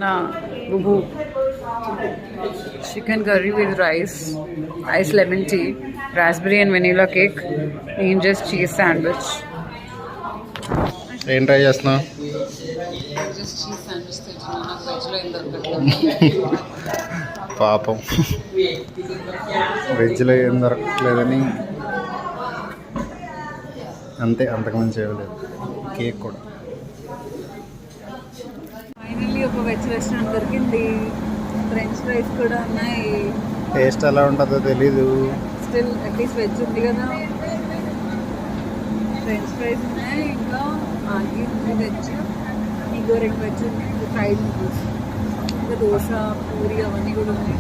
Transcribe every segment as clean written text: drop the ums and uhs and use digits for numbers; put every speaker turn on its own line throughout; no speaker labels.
నా బుబు chicken curry with rice, ice lemon tea, raspberry and vanilla cake, నేను just cheese sandwich.
ఏం try చేస్తున్నావు?
జస్ట్ చీజ్ శాండ్విచ్ తెచ్చుకున్నాను, నాకు వెజ్లో ఏం దొరకట్లేదు.
పాపం వెజ్లో ఏం దొరకట్లేదని అంతే, అంతకుమించి చేయలేదు. కేక్ కూడా
ఫైనల్లీ ఒక వెజ్ రెస్టారెంట్ దొరికింది. ఫ్రెంచ్ ఫ్రైస్ కూడా ఉన్నాయి.
టేస్ట్ ఎలా ఉంటుందో తెలీదు.
స్టిల్ అట్లీస్ట్ వెజ్ ఉంది కదా. ఫ్రెంచ్ ఫ్రైస్ ఉన్నాయి, ఇంకా ఆగి వెజ్, ఈ గోరెంట్ వెజ్ ఉంది, ఫ్రైడ్ నూడిల్స్, ఇంకా దోశ, పూరి అవన్నీ కూడా ఉన్నాయి.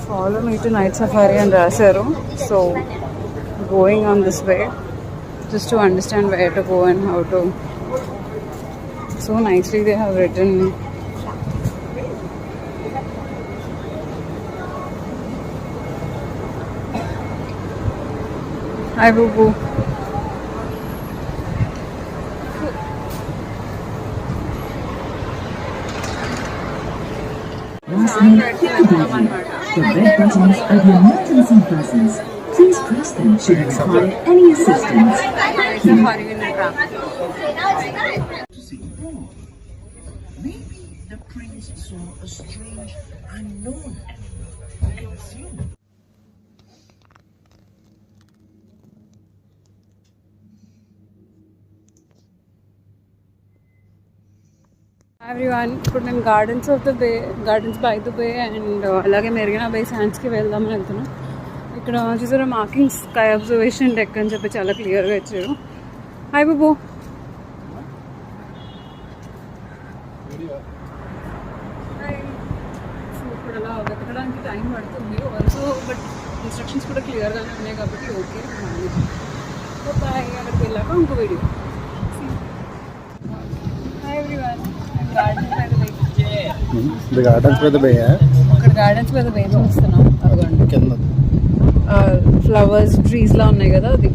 Follow me to night safari and రాశారు. So going on this way just to understand where to go and how to. So nicely they have written. Hi Boo Boo.
The red buttons are the emergency buzzers. Please press them should you require any assistance. Thank you.
Maybe the prince saw a strange unknown consume.
Everyone, ఇప్పుడు నేను Gardens of the Bay, Gardens by the Bay and అలాగే Marina బే శాండ్స్కి వెళ్దామని వెళ్తున్నాం. ఇక్కడ చూసారా markings, sky observation deck అని చెప్పి చాలా క్లియర్గా ఇచ్చారు. హాయ్ బాబు. ఇప్పుడు అలా వెతకడానికి టైం పడుతుంది ఆల్సో, బట్ ఇన్స్ట్రక్షన్స్ కూడా క్లియర్గానే ఉన్నాయి కాబట్టి ఓకే. బాయ్. అక్కడికి వెళ్ళాక ఇంకో వీడియో. హాయ్ ఎవ్రీవన్,
గార్డెన్స్ పెద్ద బేయా?
ఇక్కడ గార్డెన్స్ మీద బే చూస్తున్నాం. అదిగోండి
కింద
ఫ్లవర్స్ ట్రీస్లా ఉన్నాయి కదా అది.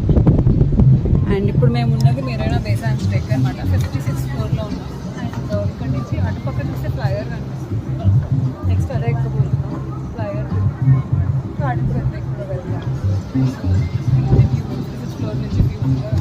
అండ్ ఇప్పుడు మేము ఉన్నది మెరీనా బే శాండ్స్ డెక్ అనమాట. 56th ఫ్లోర్లో ఉన్నాం. అండ్ ఇక్కడ నుంచి అటుపక్క చూస్తే ఫ్లైయర్ కనిపిస్తుంది. నెక్స్ట్ అదే ఎక్కబోతున్నాం ఫ్లైయర్. గార్డెన్స్ పెద్ద కూడా వెళ్తాం. 56th ఫ్లోర్ నుంచి వ్యూ కూడా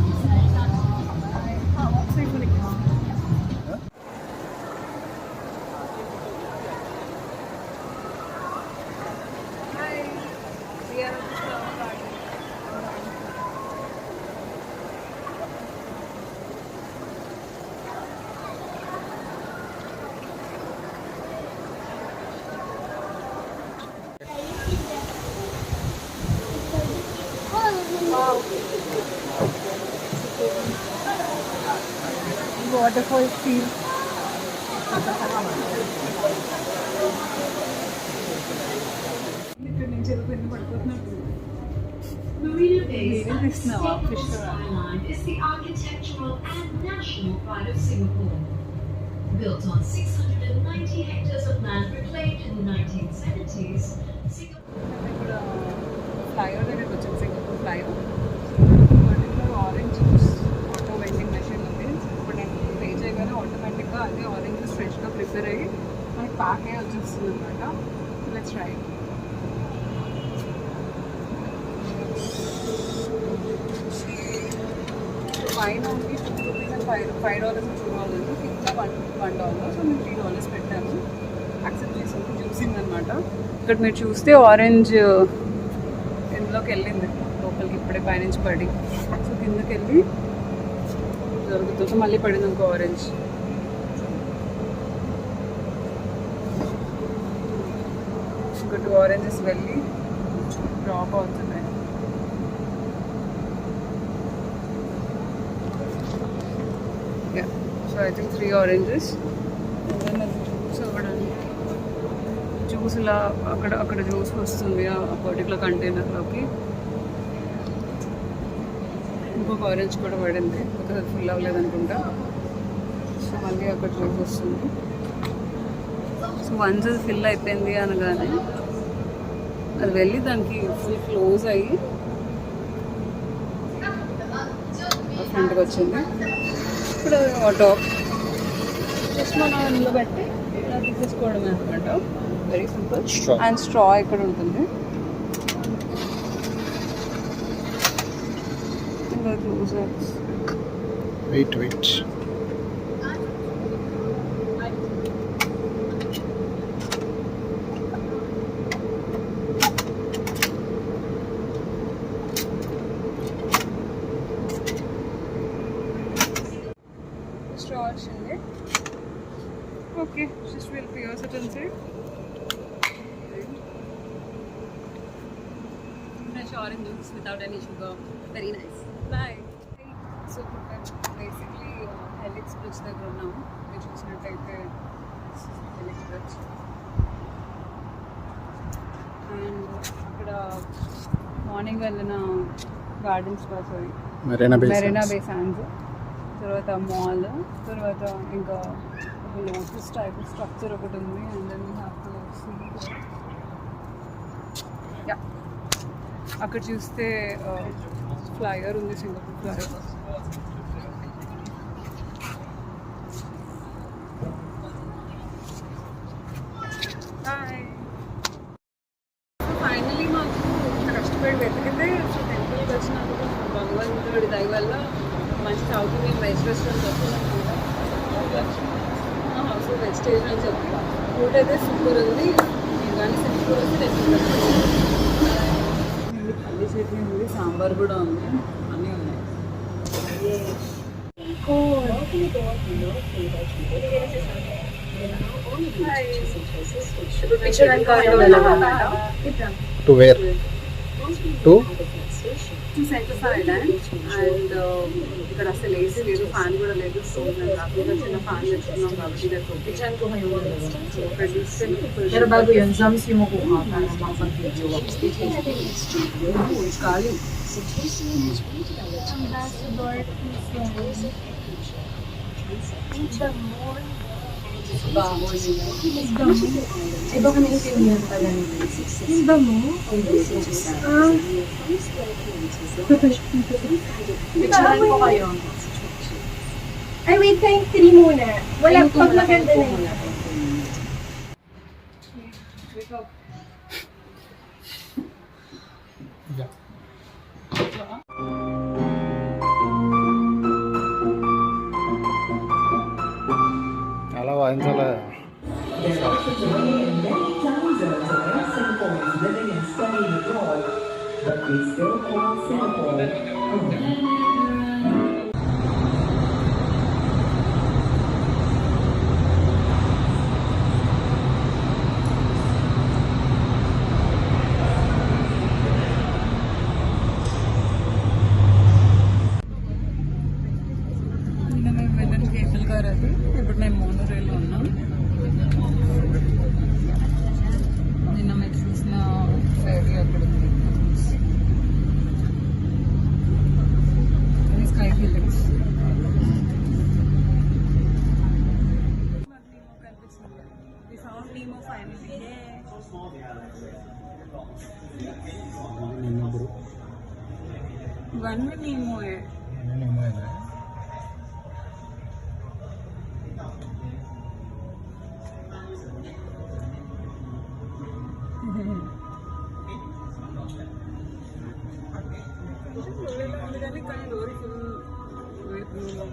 waterfall feel. ఇక్కడ నుంచి వెళ్ళిపోయింది పడిపోతున్నట్టు.
Marina Bay's skyline is the architectural and national pride of Singapore. Built on 690 hectares of land reclaimed in the 1970s, Singapore.
ఇక్కడ ఫ్లైఓవర్ దగ్గరికి వచ్చాం, Singapore flyover. Particular orange juice auto vending machine ఉంది. ఇప్పుడు నేను pay చేయగానే ఆటోమేటిక్గా అదే orange juice ఫ్రెష్గా ప్రిపేర్ అయ్యి మనకి ప్యాక్ అయ్యి వచ్చేస్తుంది అనమాట. Let's try. పైన ఉంది $2 and $5 and $2. ఇంకా $1. సో మేము $3 పెట్టాము. యాక్సెప్ట్ చేసాము. జ్యూసింగ్ అనమాట. ఇక్కడ మీరు చూస్తే ఆరెంజ్ ఇందులోకి వెళ్ళింది లోపలికి, ఇప్పుడే పైనుంచి పడి. సో కిందకి వెళ్ళి దొరుకుతుంది. సో మళ్ళీ పడింది ఇంకో ఆరెంజ్. ఇంకా 2 ఆరెంజెస్ వెళ్ళి డ్రాప్ అవుతున్నాయి. So I think 3 oranges. Juice అవ్వడానికి జ్యూస్ ఇలా అక్కడ జ్యూస్ వస్తుంది ఆ పర్టికులర్ కంటైనర్లోకి. ఇంకొక ఆరెంజ్ కూడా పడింది, ఒక ఫుల్ అవ్వలేదు అనుకుంటా. సో మళ్ళీ అక్కడ జ్యూస్ వస్తుంది. సో వన్స్ అది ఫిల్ అయిపోయింది అనగానే అది వెళ్ళి దానికి ఫుల్ క్లోజ్ అయ్యి ఫ్రంట్కి వచ్చింది. ఇప్పుడు ఆటో జస్ట్ మనం ఇందులో పెట్టి ఇలా తీసేసుకోవడమే అనమాట. Very simple.
Straw.
And straw ఇక్కడ ఉంటుంది. ఇంకా క్లోజర్స్
వెయిట్
స్ట్రా వచ్చింది. Okay, just will pierce it inside.
Fresh orange juice without any sugar. Very nice.
Bye. So basically Helix Bridge దగ్గర ఉన్నాము. మీరు చూసినట్టయితే హెలిక్స్ బ్రిడ్జ్. అండ్ ఇక్కడ మార్నింగ్ వెళ్ళిన gardens sorry Marina Bay Sands, తర్వాత mall, తర్వాత ఇంకా ఒక లోటస్ టైప్ స్ట్రక్చర్ ఒకటి ఉంది. And then we have to see అక్కడ చూస్తే ఫ్లైయర్ ఉంది, సింగపూర్ ఫ్లైయర్. ఫైనలీ మాకు కష్టపడి వెతికితే సో టెంపుల్కి వచ్చినందుకు భగవంతుడి దయ వల్ల మంచి సౌత్ ఇండియన్ వెజ్ రెస్టారెంట్ వస్తుందనుకుంటా. హౌస్ ఆఫ్ వెజిటేరియన్ అని చెప్పి ఫుడ్ అయితే సూపర్ ఉంది. మీరు కానీ సింగపూర్ వస్తే డెఫినెట్గా పల్లి చట్నీ ఉంది, సాంబార్ కూడా ఉంది, అన్నీ ఉన్నాయి.
To where to
centre island. And ఇక్కడ అసలు ఏసీ లేదు, ఫ్యాన్ కూడా లేదు. సో మేము రాకుండా చిన్న ఫ్యాన్ తెచ్చుకున్నాం కాబట్టి ఇక్కడ చూస్తే
Pero bago yun, jumps yung makuha para makapag-video ako.
ఖాళీ.
Iba ka naintindihan pala nila. Iba mo? Picturean ko kayo.
Ay, wait, tayong 3 muna. Wala, pag maganda na yun.
అలా వాయించాలా?
There are today many time zones around Singapore living and studying abroad, but they still call Singapore home.
నిన్న మేము వెళ్ళిన cable car అది. ఇప్పుడు మేము mono రైల్లో ఉన్నాం. నిన్న మేము చూసిన ఫెరీ అక్కడ ఉంది. ఇది స్కై హిల్స్. కనిపిస్తుంది. We found Nemo finally. ఇవన్నీ నీమోయే. అందుకని కానీ లోరీ ఫుల్ బాగున్నావు.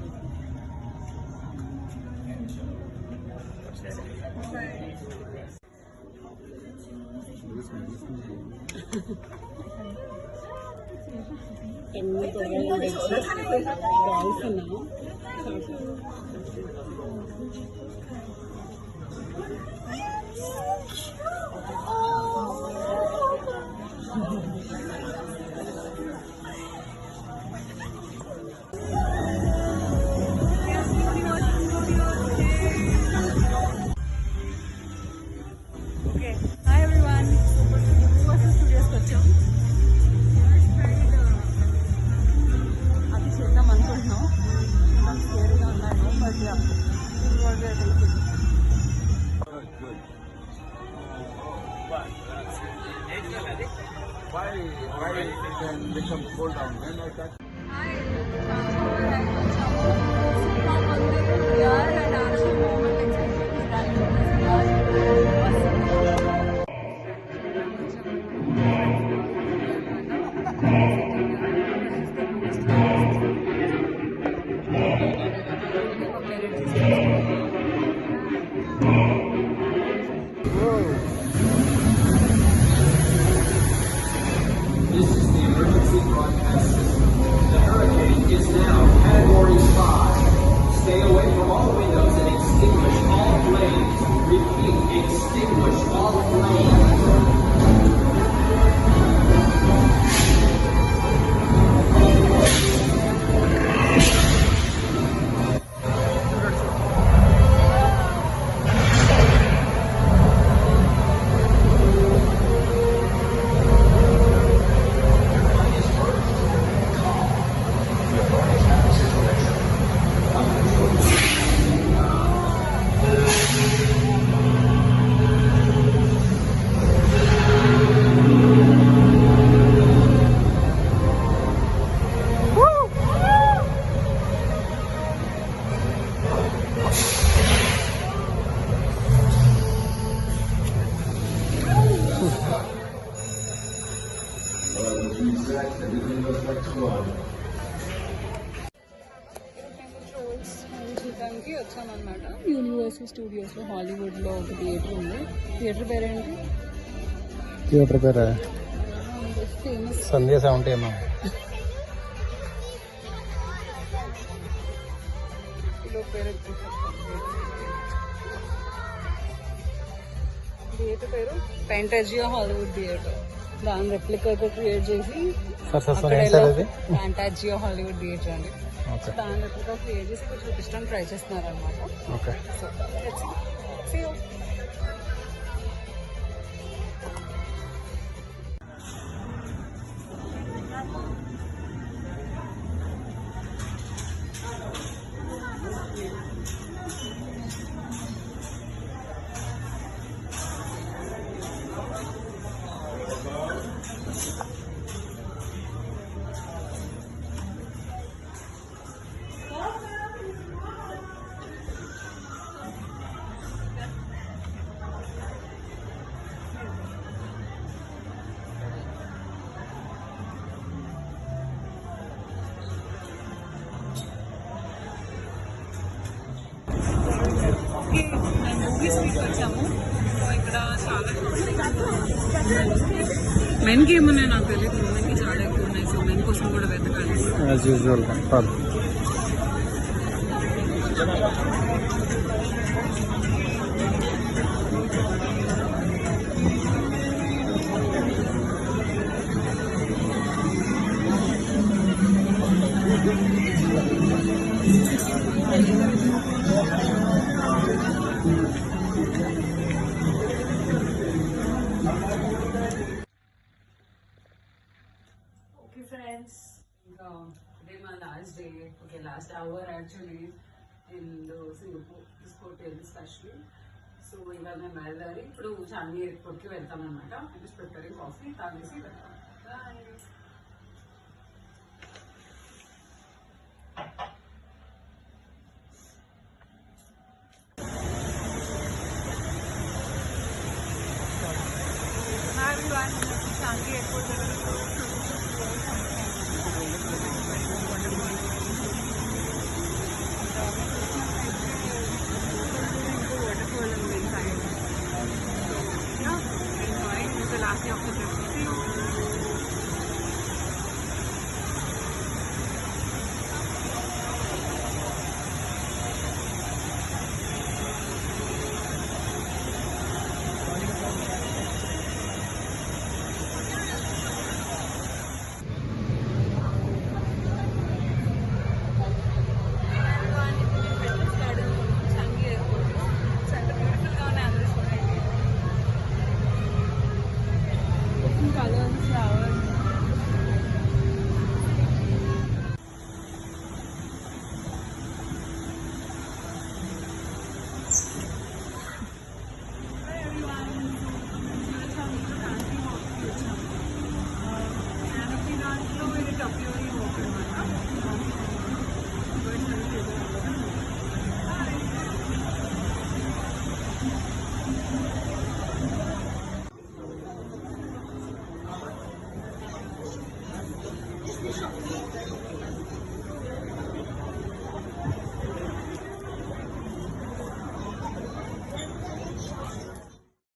Okay, hi everyone. యూనివర్సల్ స్టూడియోస్కి వచ్చాం. అది చేద్దాం అనుకుంటున్నాం. చూద్దాం, స్కేరీగా ఉన్నాను. But
Why it can become cool down? When I touch
hi చూడడానికి వచ్చామన్నమాట. యూనివర్సల్ స్టూడియోస్లో హాలీవుడ్లో ఒక థియేటర్ ఉంది. థియేటర్ పేరేంటి?
థియేటర్ పేరు
ఫేమస్
సంధ్య 70 ఏమో.
థియేటర్ పేరు ఫెంటాజియా హాలీవుడ్ థియేటర్. దాని రెప్లికాగా క్రియేట్ చేసి ఫెంటాజియా హాలీవుడ్ థియేటర్ అండి. దాని రెప్లికా క్రియేట్ చేసి ఇక్కడ చూపించడానికి ట్రై చేస్తున్నారు అనమాట.
Okay.
So see you. Movies వచ్చాము. సో ఇక్కడ చాలా మెన్కి ఏమున్నాయి నాకు తెలియదు. మెన్కి చాలా ఎక్కువ ఉన్నాయి. సో మెన్ కోసం కూడా వెతకాలి.
As usual.
ఓకే ఫ్రెండ్స్, ఇంకా ఇదే మా last day. Okay, last hour actually in Singapore, this hotel specially. So ఇవాళ మేము బయలుదేరి ఇప్పుడు చాంగి ఎయిర్పోర్ట్కి వెళ్తాం అనమాట. జస్ట్ ప్రిపేరింగ్ కాఫీ తాగేసి వెళ్తాం. Bye. Changi Airport waterfall on the inside. So yeah, enjoy. This is the last day of the trip. See you. Bye.